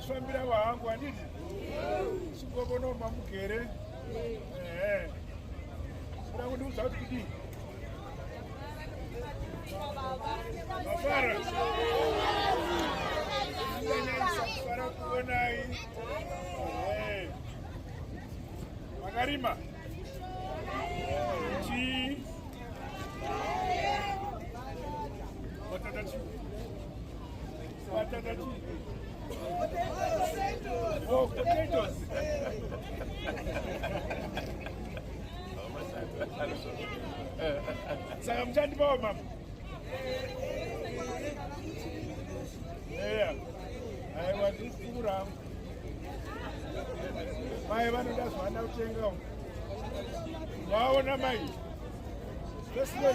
ndizvifambira vahangu handiti chingombonoma mugere kuda kundiudza kuti kudii mafara ndanyanyisa kufara kuonai makarima chii Patata chii? Oh, potatoes. Saka muchandipawo mama. Aiwa ndikura. Mai vanoda zvavana kutenga. Waona mai? Let's go.